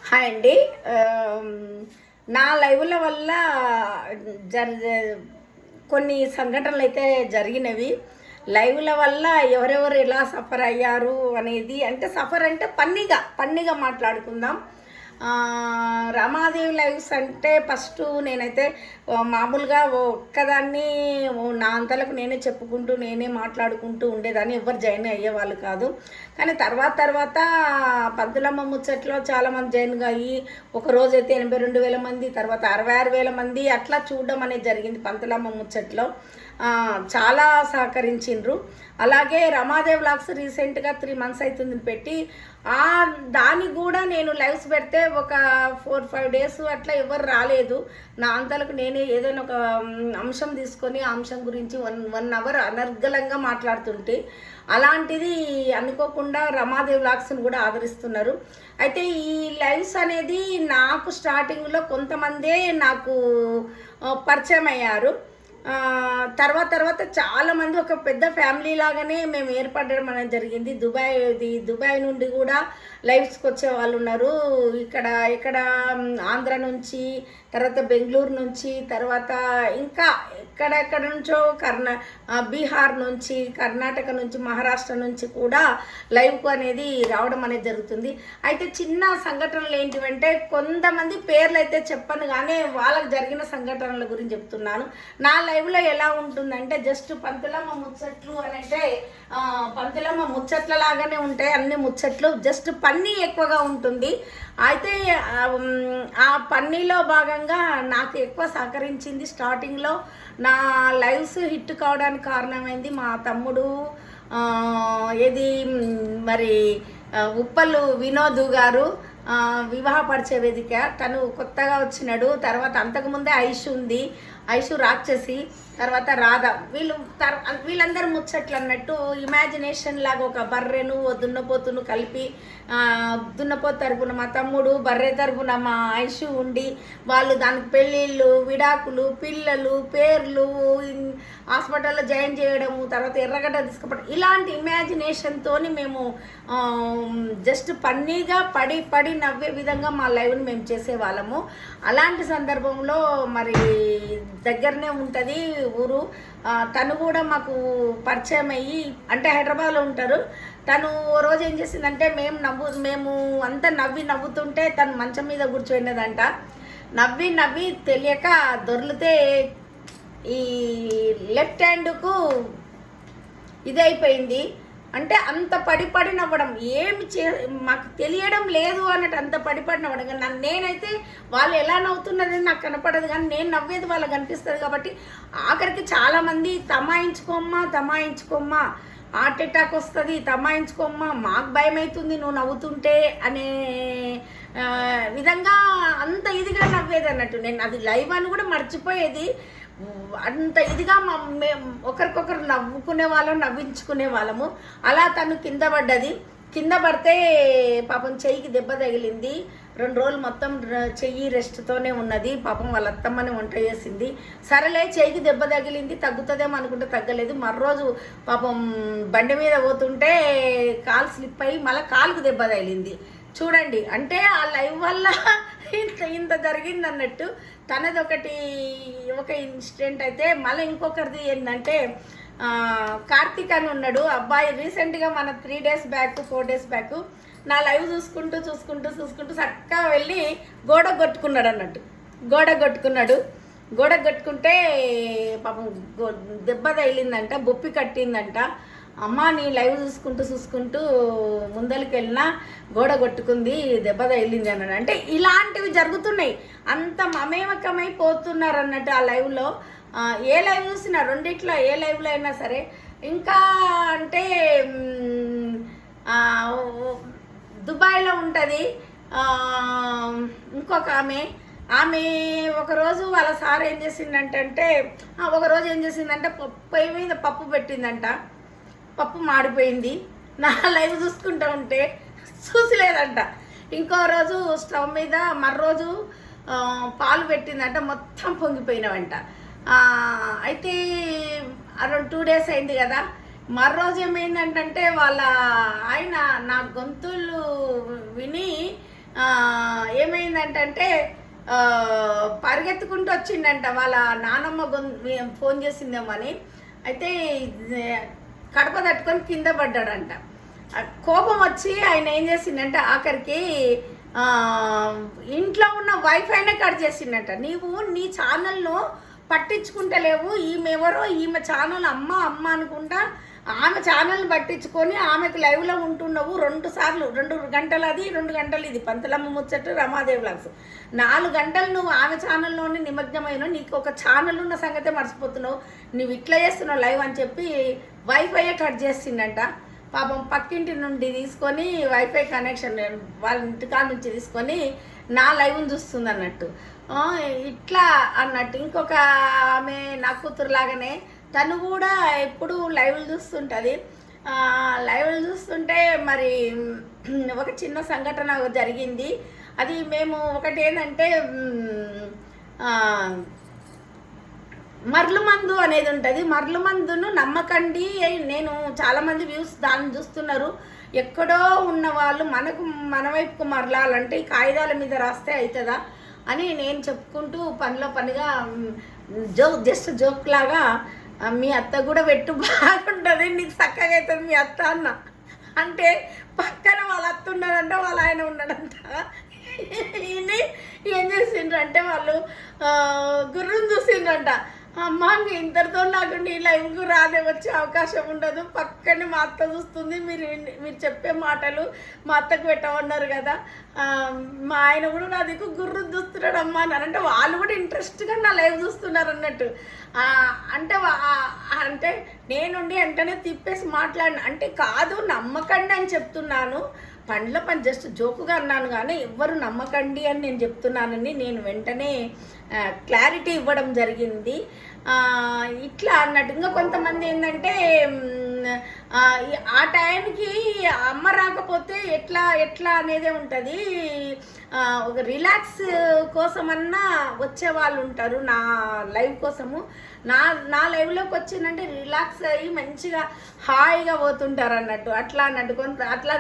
Hi అండి. ఆమ్, నా లైవ్ల వల్ల జరి కొన్ని సంఘటనలు అయితే జరిగినవి. లైవ్ల వల్ల ఎవరెవరు ఎలా సఫర్ అయ్యారు అనేది, అంటే సఫర్ అంటే పన్నీగా మాట్లాడుకుందాం. రమాదేవి లైవ్స్ అంటే ఫస్ట్ నేనైతే మామూలుగా ఒక్కదాన్ని నా అంతలకు నేనే చెప్పుకుంటూ నేనే మాట్లాడుకుంటూ ఉండేదాన్ని, ఎవరు జాయిన్ అయ్యేవాళ్ళు కాదు. కానీ తర్వాత పంతులమ్మ ముచ్చట్లో చాలామంది జాయిన్ అయ్యి ఒకరోజైతే 82,000 మంది, తర్వాత 66,000 మంది అట్లా చూడడం అనేది జరిగింది పంతులమ్మ ముచ్చట్లో. చాలా సహకరించిండ్రు. అలాగే రమాదేవి వ్లాగ్స్ రీసెంట్గా 3 months అవుతుంది పెట్టి, దానికి కూడా నేను లైవ్స్ పెడితే ఒక 4-5 days అట్లా ఎవరు రాలేదు. నా అంతలకు నేనే ఏదైనా ఒక అంశం తీసుకొని ఆ అంశం గురించి 1 hour అనర్గళంగా మాట్లాడుతుంటే, అలాంటిది అనుకోకుండా రమాదేవి వ్లాగ్స్ని కూడా ఆదరిస్తున్నారు. అయితే ఈ లైవ్స్ అనేది నాకు స్టార్టింగ్లో కొంతమందే నాకు పరిచయం అయ్యారు. తర్వాత చాలామంది ఒక పెద్ద ఫ్యామిలీ లాగానే మేము ఏర్పడడం అనేది జరిగింది. దుబాయ్ నుండి కూడా లైవ్స్కి వచ్చే వాళ్ళు ఉన్నారు. ఇక్కడ ఆంధ్ర నుంచి, తర్వాత బెంగళూరు నుంచి, తర్వాత ఇంకా ఎక్కడెక్కడ నుంచో బీహార్ నుంచి, కర్ణాటక నుంచి, మహారాష్ట్ర నుంచి కూడా లైవ్కు అనేది రావడం అనేది జరుగుతుంది. అయితే చిన్న సంఘటనలు ఏంటివంటే, కొంతమంది పేర్లు అయితే చెప్పను కానీ వాళ్ళకి జరిగిన సంఘటనల గురించి చెప్తున్నాను. నా లైవ్లో ఎలా ఉంటుందంటే, జస్ట్ పంతులమ్మ ముచ్చట్లు అని అంటే పంతులమ్మ ముచ్చట్ల లాగానే ఉంటాయి అన్ని ముచ్చట్లు, జస్ట్ పన్నీ ఎక్కువగా ఉంటుంది. అయితే ఆ పన్నీలో భాగంగా నాకు ఎక్కువ సహకరించింది స్టార్టింగ్లో నా లైవ్స్ హిట్ కావడానికి కారణమైంది మా తమ్ముడు. మరి ఉప్పలు వినోద్ గారు, వివాహ పరిచయ వేదిక, తను కొత్తగా వచ్చినాడు. తర్వాత అంతకుముందే ఐషు రాక్షసి, తర్వాత రాధ, వీళ్ళందరూ ముచ్చట్లు అన్నట్టు ఇమాజినేషన్ లాగా ఒక బర్రెను దున్నపోతును కలిపి, దున్నపోతు తరపున మా తమ్ముడు, బర్రె తరపున మా ఐషు ఉండి, వాళ్ళు దానికి పెళ్ళిళ్ళు, విడాకులు, పిల్లలు, పేర్లు, హాస్పిటల్లో జాయిన్ చేయడము, తర్వాత ఎర్రగడ్డ తీసుకుపోవడం, ఇలాంటి ఇమాజినేషన్తో మేము జస్ట్ పన్నీగా పడి నవ్వే విధంగా మా లైవ్ని మేము చేసేవాళ్ళము. అలాంటి సందర్భంలో మరి దగ్గరనే ఉంటుంది ఊరు, తను కూడా మాకు పరిచయం అయ్యి, అంటే హైదరాబాద్లో ఉంటారు. తను ఓ రోజు ఏం చేసిందంటే, మేము అంతా నవ్వుతుంటే తను మంచం మీద కూర్చోయినదంట. నవ్వి తెలియక దొర్లితే ఈ లెఫ్ట్ హ్యాండ్కు ఇది అయిపోయింది. అంటే అంత పడి నవ్వడం, మాకు తెలియడం లేదు అన్నట్టు అంత పడి నవ్వడం. నేనైతే వాళ్ళు ఎలా నవ్వుతున్నదని నాకు కనపడదు, కానీ నేను నవ్వేది వాళ్ళకి కనిపిస్తుంది. కాబట్టి ఆఖరికి చాలామంది తమాయించుకోమ్మా హార్ట్ అటాక్ వస్తుంది, తమాయించుకోమ్మా, మాకు భయం అవుతుంది నువ్వు నవ్వుతుంటే అనే విధంగా అంత ఇదిగా నవ్వేది అన్నట్టు. నేను అది లైవ్ అని కూడా మర్చిపోయేది. అంత ఇదిగా ఒకరికొకరు నవ్వించుకునే వాళ్ళము. అలా తను కింద పడితే పాపం చెయ్యికి దెబ్బ తగిలింది. 2 రోజులు మొత్తం చెయ్యి రెస్ట్తోనే ఉన్నది. పాపం వాళ్ళ అత్తమ్మని వంట చేసింది. సరేలే, చెయ్యికి దెబ్బ తగిలింది, తగ్గుతుందేమో అనుకుంటే తగ్గలేదు. మర్రోజు పాపం బండి మీద పోతుంటే కాలు స్లిప్ అయ్యి మళ్ళీ కాలుకు దెబ్బ తగిలింది. చూడండి, అంటే ఆ లైవ్ వల్ల ఇంత జరిగింది అన్నట్టు. తనది ఒక ఇన్సిడెంట్. అయితే మళ్ళీ ఇంకొకరిది ఏంటంటే, కార్తీక్ అని ఉన్నాడు అబ్బాయి. రీసెంట్గా మన 3 days బ్యాక్ 4 days బ్యాక్ నా లైవ్ చూసుకుంటూ చక్కగా వెళ్ళి గోడ కొట్టుకుంటే పాపం దెబ్బ తగిలిందంట, బొప్పి కట్టిందంట. అమ్మ నీ లైవ్ చూసుకుంటూ ముందరికి వెళ్ళినా గోడ కొట్టుకుంది, దెబ్బ తగిలింది అన్నాడు. అంటే ఇలాంటివి జరుగుతున్నాయి, అంత మమేకమైపోతున్నారు అన్నట్టు ఆ లైవ్లో. ఏ లైవ్ చూసినా, రెండిట్లో ఏ లైవ్లో అయినా సరే. ఇంకా అంటే దుబాయ్లో ఉంటుంది ఇంకొక ఆమె ఒకరోజు వాళ్ళ సార్ ఏం చేసిందంటే పొయ్యి మీద పప్పు పెట్టిందంట. పప్పు మాడిపోయింది. నా లైవ్ చూసుకుంటూ ఉంటే చూసలేదంట. ఇంకో రోజు స్టవ్ మీద మర్రోజు పాలు పెట్టిందంట, మొత్తం పొంగిపోయినవంట. అయితే అరౌండ్ 2 days అయింది కదా. మర్రోజు ఏమైందంటే, వాళ్ళ ఆయన నా గొంతులు విని చేసిందంటే పరిగెత్తుకుంటూ వచ్చిండంట వాళ్ళ నానమ్మ ఫోన్ చేసిందేమో అని. అయితే కడప తట్టుకొని కింద పడ్డాడంట. కోపం వచ్చి ఆయన ఏం చేసిండంటే ఆఖరికి ఇంట్లో ఉన్న వైఫైనే కట్ చేసిండట. నీవు నీ ఛానల్ను పట్టించుకుంటలేవు, ఈమె ఎవరో, ఈమె ఛానల్ అమ్మ అనుకుంటా ఆమె ఛానల్ని పట్టించుకొని ఆమెకు లైవ్లో ఉంటున్నావు 2 సార్లు, 2 గంటలు అది 2 గంటలు ఇది, పంతులమ్మ ముచ్చట్టు రమాదేవి వ్లాగ్స్ 4 గంటలు నువ్వు ఆమె ఛానల్లోనే నిమగ్నమైనావు, నీకు ఒక ఛానల్ ఉన్న సంగతే మర్చిపోతున్నావు, నువ్వు ఇట్లా చేస్తున్నావు లైవ్ అని చెప్పి వైఫైయే కట్ చేసిండంట. పాపం పక్కింటి నుండి తీసుకొని వైఫై కనెక్షన్ వాళ్ళ ఇంటికాడ నుంచి తీసుకొని నా లైవ్ని చూస్తుంది అన్నట్టు. ఇట్లా అన్నట్టు ఇంకొక ఆమె నా కూతురు లాగానే తను కూడా ఎప్పుడు లైవ్లు చూస్తుంటుంది. లైవ్లు చూస్తుంటే మరి ఒక చిన్న సంఘటన జరిగింది. అది మేము ఒకటి ఏంటంటే మర్లు మందు అనేది ఉంటుంది. మర్లు మందును నమ్మకండి. నేను చాలామంది వ్యూస్ దాన్ని చూస్తున్నారు. ఎక్కడో ఉన్న వాళ్ళు మన వైపుకు మరలాలంటే ఈ కాగితాల మీద రాస్తే అవుతుందా అని నేను చెప్పుకుంటూ పనిలో పనిగా జస్ట్ జోక్ లాగా మీ అత్త కూడా పెట్టు బాగుంటుంది, నీకు చక్కగా అవుతుంది మీ అత్త అన్న అంటే పక్కన వాళ్ళ అత్త ఉన్నాడంట, వాళ్ళ ఆయన ఉన్నాడంట. ఏం చేసిండ్రంటే వాళ్ళు గుర్రం చూసిండ్రంట. అమ్మ ఇంతటితో నాకు నీ లైవ్కు రాదే వచ్చే అవకాశం ఉండదు, పక్కనే మా అత్త చూస్తుంది, మీరు చెప్పే మాటలు మా అత్తకు పెట్టమన్నారు కదా, మా ఆయన కూడా నా దిక్కు గుర్రు చూస్తున్నాడు అమ్మ అని అంటే వాళ్ళు కూడా ఇంట్రెస్ట్గా నా లైవ్ చూస్తున్నారు అన్నట్టు. అంటే నేనుండి వెంటనే తిప్పేసి మాట్లాడిన అంటే కాదు నమ్మకండి అని చెప్తున్నాను, పండ్ల పని జస్ట్ జోకుగా అన్నాను కానీ ఎవ్వరు నమ్మకండి అని నేను చెప్తున్నానని నేను వెంటనే క్లారిటీ ఇవ్వడం జరిగింది. ఇట్లా అన్నట్టు ఇంకా కొంతమంది ఏంటంటే ఆ టైంకి అమ్మ రాకపోతే ఎట్లా అనేదే ఉంటుంది. ఒక రిలాక్స్ కోసమన్నా వచ్చే వాళ్ళు ఉంటారు నా లైవ్ కోసము. నా లైవ్లోకి వచ్చిందంటే రిలాక్స్ అయ్యి మంచిగా హాయిగా పోతుంటారు అన్నట్టు. అట్లా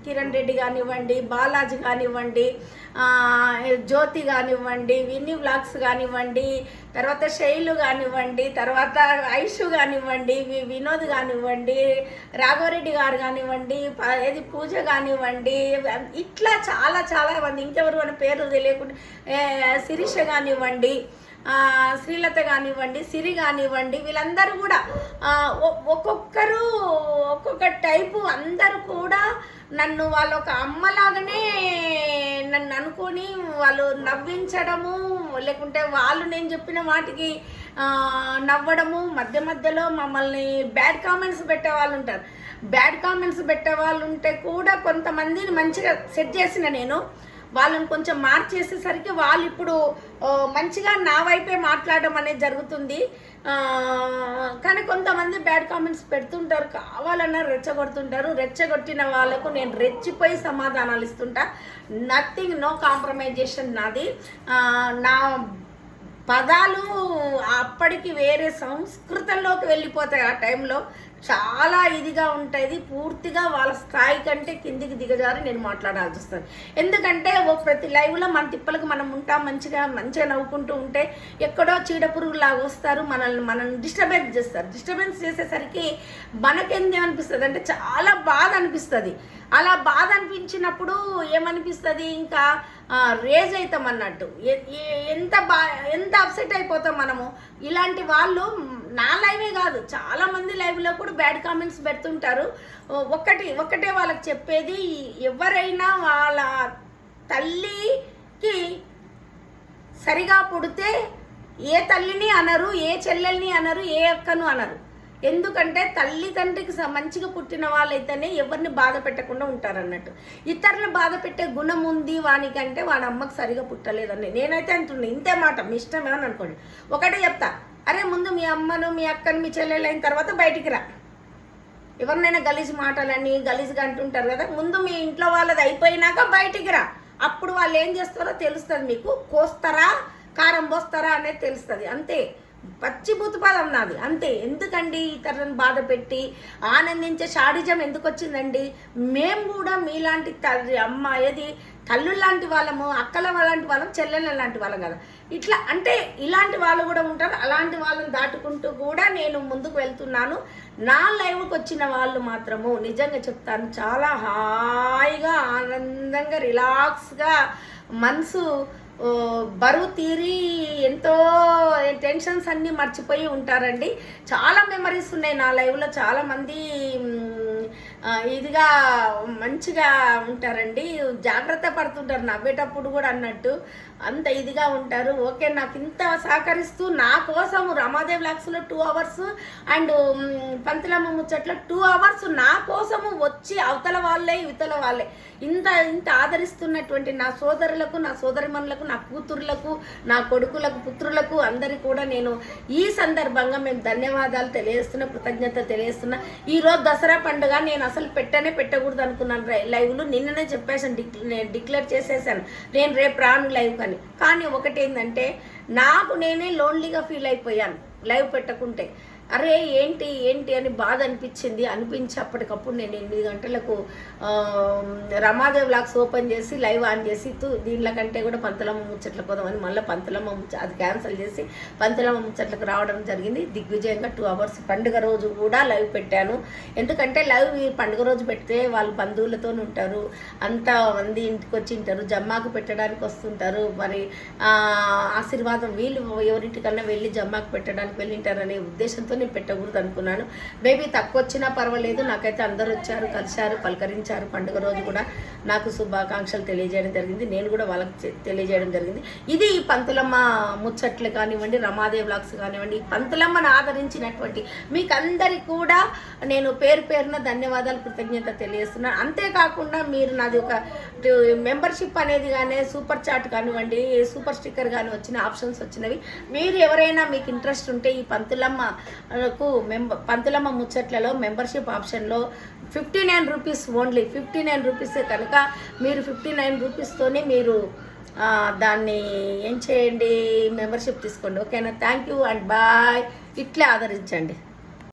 కిరణ్ రెడ్డి కానివ్వండి, బాలాజీ కానివ్వండి, జ్యోతి కానివ్వండి, విన్నీ వ్లాగ్స్ కానివ్వండి, తర్వాత శైలు కానివ్వండి, తర్వాత ఐషు కానివ్వండి, వినోద్ కానివ్వండి, రాఘవరెడ్డి గారు కానివ్వండి, ఏది పూజ కానివ్వండి, ఇట్లా చాలా మంది ఇంకెవరు మన పేర్లు తెలియకుండా శిరీష కానివ్వండి, శ్రీలత కానివ్వండి, సిరి కానివ్వండి, వీళ్ళందరూ కూడా ఒక్కొక్కరు ఒక్కొక్క టైపు అందరూ కూడా నన్ను వాళ్ళ ఒక అమ్మలాగానే నన్ను అనుకొని వాళ్ళు నవ్వించడము, లేకుంటే వాళ్ళు నేను చెప్పిన వాటికి నవ్వడము, మధ్యలో మమ్మల్ని బ్యాడ్ కామెంట్స్ పెట్టే వాళ్ళు ఉంటారు. బ్యాడ్ కామెంట్స్ పెట్టే వాళ్ళు ఉంటే కూడా కొంతమందిని మంచిగా సెట్ చేసిన నేను వాళ్ళని కొంచెం మార్చేసేసరికి వాళ్ళు ఇప్పుడు మంచిగా నా వైపే మాట్లాడడం అనేది జరుగుతుంది. కానీ కొంతమంది బ్యాడ్ కామెంట్స్ పెడుతుంటారు, కావాలన్నా రెచ్చగొడుతుంటారు. రెచ్చగొట్టిన వాళ్ళకు నేను రెచ్చిపోయి సమాధానాలు ఇస్తుంటా. నథింగ్, నో కాంప్రమైజేషన్ నాది. నా పదాలు అప్పటికి వేరే సంస్కృతంలోకి వెళ్ళిపోతాయి. ఆ టైంలో చాలా ఇదిగా ఉంటుంది, పూర్తిగా వాళ్ళ స్థాయి కంటే కిందికి దిగజారి నేను మాట్లాడాల్సి వస్తుంది. ఎందుకంటే ప్రతి లైవ్లో మన తిప్పలకు మనం ఉంటాం, మంచిగా నవ్వుకుంటూ ఉంటే ఎక్కడో చీడపురుగులాగా వస్తారు, మనల్ని డిస్టర్బెన్స్ చేస్తారు. డిస్టర్బెన్స్ చేసేసరికి మనకేమనిపిస్తుంది అంటే చాలా బాధ అనిపిస్తుంది. అలా బాధ అనిపించినప్పుడు ఏమనిపిస్తుంది, ఇంకా రేజ్ అవుతాం అన్నట్టు. ఎంత అప్సెట్ అయిపోతాం మనము. ఇలాంటి వాళ్ళు నా లైవే కాదు, చాలామంది లైవ్లో కూడా బ్యాడ్ కామెంట్స్ పెడుతుంటారు. ఒక్కటే వాళ్ళకి చెప్పేది, ఎవరైనా వాళ్ళ తల్లికి సరిగా పుడితే ఏ తల్లిని అనరు, ఏ చెల్లెల్ని అనరు, ఏ అక్కను అనరు. ఎందుకంటే తండ్రికి మంచిగా పుట్టిన వాళ్ళైతేనే ఎవరిని బాధ పెట్టకుండా ఉంటారన్నట్టు. ఇతరులను బాధ పెట్టే గుణం ఉంది వానికంటే వాడి అమ్మకు సరిగా పుట్టలేదని నేనైతే అంటున్నా. ఇంతే మాట, మీ ఇష్టమేమని అనుకోండి. ఒకటే చెప్తా, అరే ముందు మీ అమ్మను, మీ అక్కను, మీ చెల్లెలు అయిన తర్వాత బయటికి రా. ఎవరినైనా గలీజ్ మాటలని గలీజ్గా అంటుంటారు కదా, ముందు మీ ఇంట్లో వాళ్ళది అయిపోయినాక బయటికి రా. అప్పుడు వాళ్ళు ఏం చేస్తారో తెలుస్తుంది మీకు. కోస్తారా కారం పోస్తారా అనేది తెలుస్తుంది. అంతే, పచ్చి బుతుపాదం నాది అంతే. ఎందుకండి ఇతరులను బాధ పెట్టి ఆనందించే షాడిజం ఎందుకు వచ్చిందండి? మేము కూడా మీలాంటి తల్లి అమ్మ ఏది తల్లు లాంటి వాళ్ళము, అక్కల లాంటి వాళ్ళం, చెల్లెళ్ళ లాంటి వాళ్ళం కదా. ఇట్లా అంటే ఇలాంటి వాళ్ళు కూడా ఉంటారు. అలాంటి వాళ్ళని దాటుకుంటూ కూడా నేను ముందుకు వెళ్తున్నాను. నా లైవ్కి వచ్చిన వాళ్ళు మాత్రము నిజంగా చెప్తాను, చాలా హాయిగా ఆనందంగా రిలాక్స్గా మనసు బరువు తీరి ఎంతో టెన్షన్స్ అన్నీ మర్చిపోయి ఉంటారండి. చాలా మెమరీస్ ఉన్నాయి నా లైవ్లో. చాలామంది ఇదిగా మంచిగా ఉంటారండి, జాగ్రత్త పడుతుంటారు నవ్వేటప్పుడు కూడా అన్నట్టు, అంత ఇదిగా ఉంటారు. ఓకే, నాకు ఇంత సహకరిస్తూ నా కోసం Ramadevi వ్లాగ్స్లో 2 hours and Pantulamma ముచ్చట్లో 2 hours నా కోసము వచ్చి అవతల వాళ్ళే ఇవతల వాళ్ళే ఇంత ఆదరిస్తున్నటువంటి నా సోదరులకు, నా సోదరిమణులకు, నా కూతుర్లకు, నా కొడుకులకు, పుత్రులకు అందరికీ కూడా నేను ఈ సందర్భంగా మేము ధన్యవాదాలు తెలియజేస్తున్నా, కృతజ్ఞత తెలియజేస్తున్నా. ఈరోజు దసరా పండుగ నేను అసలు పెట్టకూడదు అనుకున్నాను లైవ్లు. నిన్ననే చెప్పేసాను, నేను డిక్లేర్ చేసేసాను నేను రేపు రాను లైవ్ కానీ ఒకటి ఏంటంటే నాకు నేనే లోన్లీగా ఫీల్ అయిపోయాను లైవ్ పెట్టకుంటే. అరే ఏంటి అని బాధ అనిపించి అప్పటికప్పుడు నేను 8 గంటలకు రమాదేవి వ్లాగ్స్ ఓపెన్ చేసి లైవ్ ఆన్ చేసి దీనిలో కంటే కూడా పంతులమ్మ ముచ్చట్లకు పోదామని మళ్ళీ పంతులమ్మ అది క్యాన్సిల్ చేసి పంతులమ్మ ముచ్చట్లకు రావడం జరిగింది. దిగ్విజయంగా 2 hours పండుగ రోజు కూడా లైవ్ పెట్టాను. ఎందుకంటే లైవ్ పండుగ రోజు పెడితే వాళ్ళు బంధువులతో ఉంటారు, అంతమంది ఇంటికి వచ్చి ఉంటారు, జమ్మాకు పెట్టడానికి వస్తుంటారు, మరి ఆశీర్వాదం వీళ్ళు ఎవరింటికన్నా వెళ్ళి జమ్మాకు పెట్టడానికి వెళ్ళింటారనే ఉద్దేశంతో నేను పెట్టకూడదు అనుకున్నాను. మేబీ తక్కువ వచ్చినా పర్వాలేదు, నాకైతే అందరూ వచ్చారు, కలిశారు, పలకరించారు. పండుగ రోజు కూడా నాకు శుభాకాంక్షలు తెలియజేయడం జరిగింది, నేను కూడా వాళ్ళకి తెలియజేయడం జరిగింది. ఇది పంతులమ్మ ముచ్చట్లు కానివ్వండి, రమాదేవి వ్లాగ్స్ కానివ్వండి, పంతులమ్మను ఆదరించినటువంటి మీకు అందరికీ కూడా నేను పేరున ధన్యవాదాలు, కృతజ్ఞత తెలియజేస్తున్నాను. అంతేకాకుండా మీరు నాది ఒక మెంబర్షిప్ అనేది కానీ, సూపర్ చాట్ కానివ్వండి, సూపర్ స్టిక్కర్ కానీ వచ్చిన ఆప్షన్స్ వచ్చినవి. మీరు ఎవరైనా మీకు ఇంట్రెస్ట్ ఉంటే ఈ పంతులమ్మ ముచ్చట్లలో మెంబర్షిప్ ఆప్షన్లో 59 రూపీస్ ఓన్లీ, 59 రూపీస్ కనుక మీరు 59 రూపీస్తోనే మీరు దాన్ని ఏం చేయండి, మెంబర్షిప్ తీసుకోండి. ఓకేనా? Thank you and bye. ఇట్లే ఆదరించండి.